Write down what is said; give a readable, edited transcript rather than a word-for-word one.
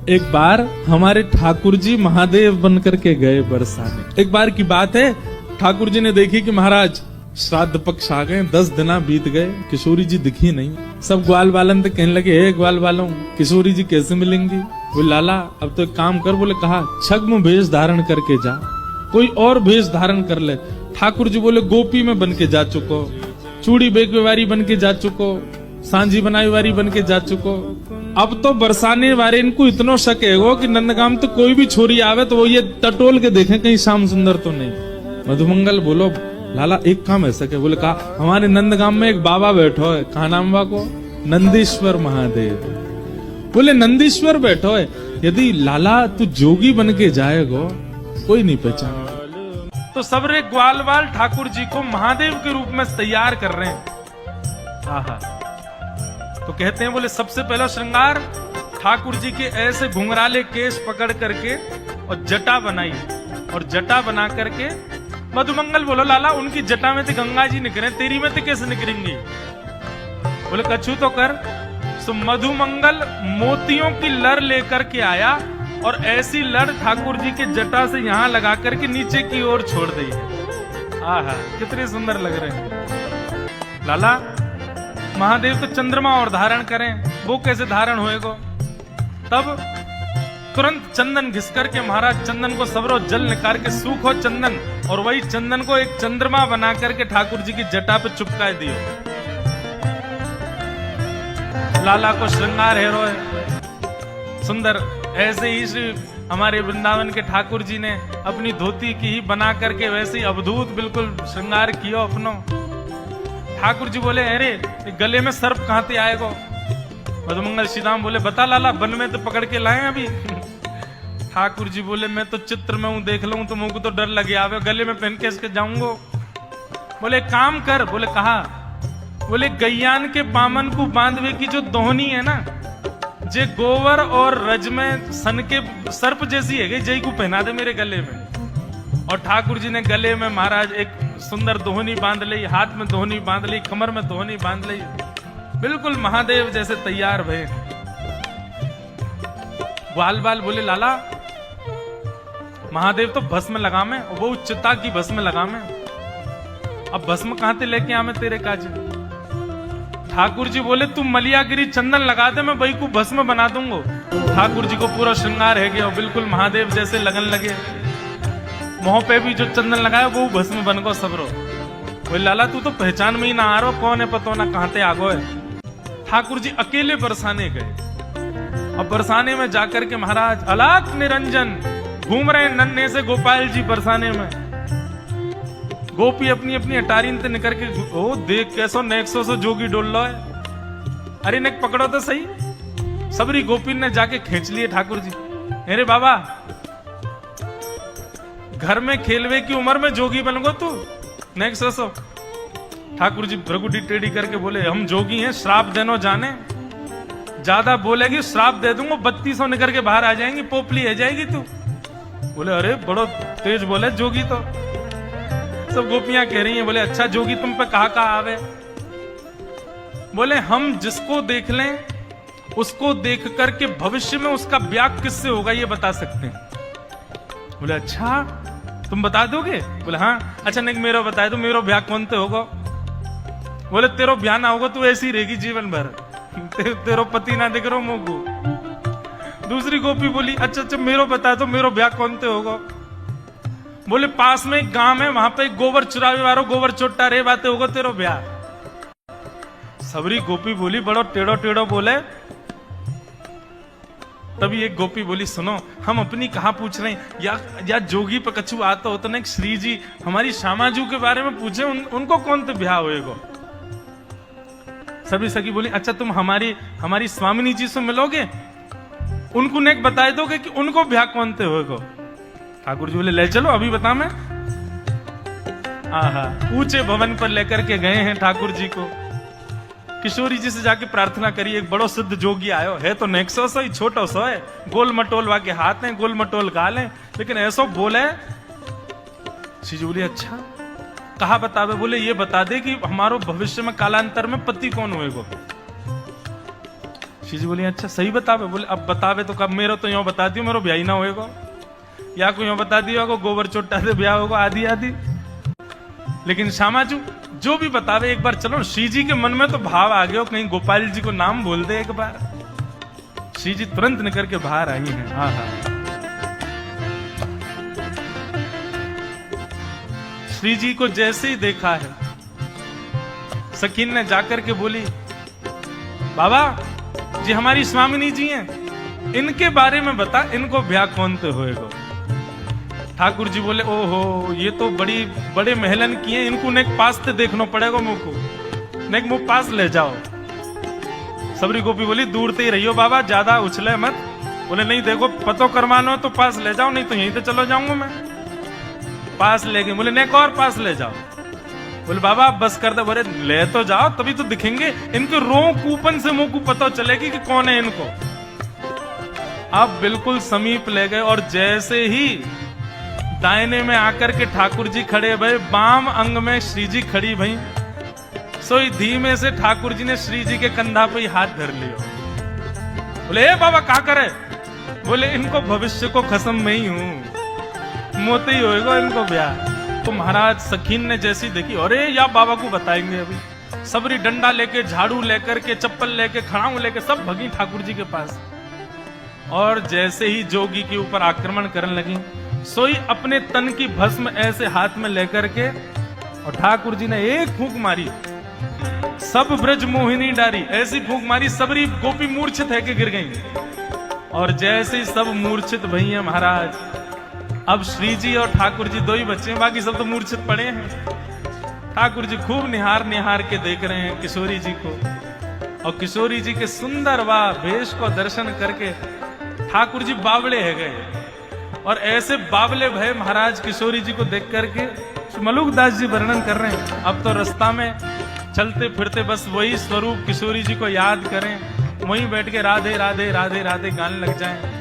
एक बार हमारे ठाकुर जी महादेव बनकर के गए बरसाने। एक बार की बात है, ठाकुर जी ने देखी कि महाराज श्राद्ध पक्ष आ गए, 10 दिन बीत गए, किशोरी जी दिखी नहीं। सब ग्वाल बालन तो कहने लगे, हे ग्वाल बालों, किशोरी जी कैसे मिलेंगी? बोले लाला अब तो एक काम कर। बोले कहा, छद्म भेष धारण करके जा, कोई और भेष धारण कर ले। ठाकुर जी बोले गोपी में बन के जा चुको, चूड़ी बेकवेवारी बन के जा चुको, सांझी बनाई वारी बन के जा चुको। अब तो बरसाने वाले इनको इतना शक है कि नंदगाम तो कोई भी छोरी आवे तो वो ये टटोल के देखें कहीं श्याम सुंदर तो नहीं। मधुमंगल बोलो लाला एक काम ऐसा क्या? बोले कहा, हमारे नंदगाम में एक बाबा बैठो है, कहा नाम बाबा को? नंदीश्वर महादेव। बोले नंदीश्वर बैठो है, यदि लाला तू जोगी बन के जाएगो कोई नहीं पहचान। तो सबरे ग्वाल बाल ठाकुर जी को महादेव के रूप में तैयार कर रहे हैं। आहा, तो कहते हैं बोले सबसे पहला श्रृंगार ठाकुर जी के ऐसे घुंघराले केश पकड़ करके और जटा बनाई, और जटा बना करके मधुमंगल बोलो लाला उनकी जटा में तो गंगा जी निकले, तेरी में तो कैसे निकलेंगी? बोले कछु तो कर। तो मधुमंगल मोतियों की लड़ लेकर के आया और ऐसी लड़ ठाकुर जी के जटा से यहां लगा करके नीचे की ओर छोड़ दी है। आहा कितने सुंदर लग रहे हैं। लाला महादेव तो चंद्रमा और धारण करें, वो कैसे धारण होएगो? तब तुरंत चंदन घिस करके महाराज चंदन को सबरो जल निकाल के सूखो चंदन, और वही चंदन को एक चंद्रमा बना करके ठाकुर जी की जटा पे चिपका दियो। लाला को श्रृंगार हेरो है सुंदर। ऐसे ही श्री हमारे वृंदावन के ठाकुर जी ने अपनी धोती की ही बना करके वैसे ही अवधूत बिल्कुल श्रृंगार किया अपनो। ठाकुर जी बोले अरे गले में सर्प कहां से आएगो? मधुमंगल श्रीराम बोले बता लाला, वन में तो पकड़ के लाए अभी। ठाकुर जी बोले मैं तो चित्र में हूं, देख लूं तो मुझको तो डर लगे आवे, गले में पहन के इसके जाऊंगो। बोले काम कर। बोले कहा? बोले गैयान के पामन को बांधवे की जो दोहनी है ना, जे गोवर और रज में सन के सर्प जैसी है, जय को पहना दे मेरे गले में। और ठाकुर जी ने गले में महाराज एक सुंदर दोहनी बांध ली, हाथ में दोहनी बांध ली, कमर में दोहनी बांध ली, बिल्कुल महादेव जैसे तैयार भये। ग्वाल बाल बोले लाला महादेव तो भस्म लगामे, वो चिता की भस्म लगामे, अब भस्म कहां से लेके आमे तेरे काज? ठाकुर जी बोले तू मलियागिरी चंदन लगा दे, मैं वही को भस्म बना दूंगो। ठाकुर जी को पूरा श्रृंगार है गया, बिल्कुल महादेव जैसे लगन लगे। मुंह पे भी जो चंदन लगाया वो भस्म बन गो सबरो। बोले लाला तू तो पहचान में ही ना आ रहा, कौन है पतो ना कहां से आगो है। ठाकुर जी अकेले बरसाने गए। अब बरसाने में जाकर के महाराज अलाक निरंजन घूम रहे नन्हे से गोपाल जी बरसाने में। गोपी अपनी अपनी अटारीन से निकल के ओ देख कैसो नेक्सो से जोगी डोल लो है। अरे नेक पकड़ो तो सही। सबरी गोपी ने जाके खींच लिए ठाकुर जी। अरे बाबा घर में खेलवे की उम्र में जोगी बन गो तू, नेक्सो सो। ठाकुर जी भ्रगुटी टेढ़ी करके बोले हम जोगी हैं, श्राप देनो जाने, ज्यादा बोलेगी श्राप दे दूंगा, 3200 निकल के बाहर आ जाएंगी, पोपली है जाएगी तू। बोले अरे बड़ो तेज बोले जोगी तो। सब गोपियां कह रही हैं, बोले अच्छा जोगी तुम पे कहा आवे? बोले हम जिसको देख लें उसको देख करके भविष्य में उसका ब्याह किससे होगा ये बता सकते हैं। बोले अच्छा तुम बता दोगे? बोले हाँ। अच्छा नहीं मेरा बता दो, मेरा ब्याह कौन से होगा? बोले तेरो ब्याह ना होगा, तू ऐसी रहेगी जीवन भर, तेरो पति ना दिख रहा मुझको। दूसरी गोपी बोली अच्छा अच्छा मेरो बता दो, मेरो ब्याह कौन से होगा? बोले पास में एक गांव है, वहां पे एक गोबर चुरावे वालो गोबर चोट्टा रे बातें होगा तेरो ब्याह। सबरी गोपी बोली बड़ो टेढ़ो टेढ़ो बोले। तभी एक गोपी बोली सुनो हम अपनी कहा पूछ रहे हैं, या जोगी पे कछु आता हो तो ना श्री जी हमारी श्यामाजू के बारे में पूछे, उनको कौन तो ब्याह होएगा? सभी सखी बोली अच्छा तुम हमारी स्वामिनी जी से मिलोगे, उनको नेक बता दोगे कि उनको ब्याह कौन से होएगा? ठाकुर जी बोले ले चलो अभी बता मैं। आहा ऊंचे भवन पर लेकर के गए हैं ठाकुर जी को। किशोरी जी से जाके प्रार्थना करी, एक बड़ो सिद्ध जोगी आयो है, तो नेक्सो सो ही छोटो सो है, गोल मटोल वाके हाथ हैं, गोल मटोल गाल हैं, लेकिन ऐसो बोले। श्री जी बोली अच्छा कहा बतावे? बोले ये बता दे कि हमारो भविष्य में कालांतर में पति कौन होएगो? श्री जी बोली अच्छा सही बतावे। बोले अब बतावे तो कब, मेरा तो यूं बता दियो मेरा ब्याह ही ना होएगा, या कोई यूं बता दियो को गोबर चोटा से ब्याह होगा आदि आदि। लेकिन श्यामाचू जो भी बतावे एक बार चलो। श्री जी के मन में तो भाव आ गया, कहीं गोपाल जी को नाम बोल दे एक बार। श्री जी तुरंत निकल के बाहर आई हैं। हाँ हाँ, श्री जी को जैसे ही देखा है, सकीन ने जाकर के बोली बाबा जी हमारी स्वामिनी जी हैं, इनके बारे में बता, इनको ब्याह कौन तो होएगा। ठाकुर जी बोले ओहो ये तो बड़े महलन की हैं, इनको नेक पास ते देखना पड़ेगा मुंह को, नेक मुंह पास ले जाओ। सबरी गोपी बोली दूर ते ही रहियो बाबा, ज्यादा उछले मत। बोले नहीं देखो पतो करवाना हो तो पास ले जाओ, नहीं तो यहीं तो चलो जाऊंगा मैं। पास ले गए। बोले नेक और पास ले जाओ। बोले बाबा आप बस कर दे। बोले ले तो जाओ तभी तो दिखेंगे, इनके रो कूपन से मुंह को पता चलेगी कि कौन है इनको। अब बिल्कुल समीप ले गए और जैसे ही दाहिने में आकर के ठाकुर जी खड़े भई, बाम अंग में श्री जी खड़ी भई, सोई धीमे से ठाकुर जी ने श्री जी के कंधा पे ही हाथ धर लिया। बोले ए बाबा क्या करे। बोले इनको भविष्य को खसम में ही हूं, मोते ही होएगा इनको ब्याह। तो महाराज सखीन ने जैसी देखी, अरे या बाबा को बताएंगे अभी। सबरी डंडा लेके, झाड़ू लेकर के, चप्पल लेके, खड़ाऊ लेके सब भगी ठाकुर जी के पास। और जैसे ही जोगी के ऊपर आक्रमण करने लगी, सोई अपने तन की भस्म ऐसे हाथ में लेकर के, और ठाकुर जी ने एक फूंक मारी, सब ब्रज मोहिनी डारी, ऐसी फूंक मारी सबरी गोपी मूर्छित है के गिर गई। और जैसे ही सब मूर्छित भई है महाराज, अब श्री जी और ठाकुर जी दो ही बच्चे हैं, बाकी सब तो मूर्छित पड़े हैं। ठाकुर जी खूब निहार निहार के देख रहे हैं किशोरी जी को, और किशोरी जी के सुंदर व वेश को दर्शन करके ठाकुर जी बावले है गए। और ऐसे बावले भय महाराज किशोरी जी को देख करके मलुकदास जी वर्णन कर रहे हैं, अब तो रास्ता में चलते फिरते बस वही स्वरूप किशोरी जी को याद करें, वहीं बैठ के राधे राधे राधे राधे गाने लग जाएं।